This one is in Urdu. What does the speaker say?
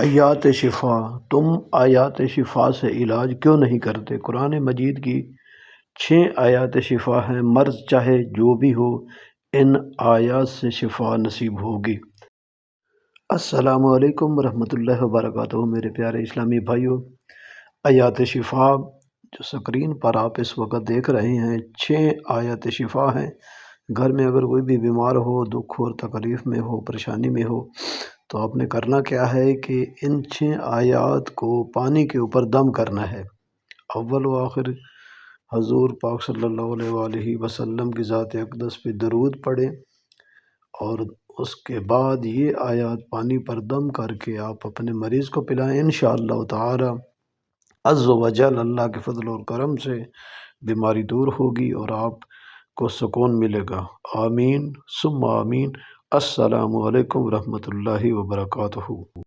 آیات شفا، تم آیات شفا سے علاج کیوں نہیں کرتے؟ قرآن مجید کی 6 آیات شفا ہیں، مرض چاہے جو بھی ہو ان آیات سے شفا نصیب ہوگی۔ السلام علیکم ورحمۃ اللہ وبرکاتہ، میرے پیارے اسلامی بھائیوں۔ آیات شفا جو سکرین پر آپ اس وقت دیکھ رہے ہیں، 6 آیات شفا ہیں۔ گھر میں اگر کوئی بھی بیمار ہو، دکھ ہو، تکلیف میں ہو، پریشانی میں ہو، تو آپ نے کرنا کیا ہے کہ ان 6 آیات کو پانی کے اوپر دم کرنا ہے۔ اول و آخر حضور پاک صلی اللہ علیہ وآلہ وسلم کی ذات اقدس پہ درود پڑھیں، اور اس کے بعد یہ آیات پانی پر دم کر کے آپ اپنے مریض کو پلائیں۔ انشاءاللہ تعالی عز و جل اللہ کے فضل اور کرم سے بیماری دور ہوگی اور آپ کو سکون ملے گا۔ آمین ثم آمین۔ السلام علیکم ورحمۃ اللہ وبرکاتہ۔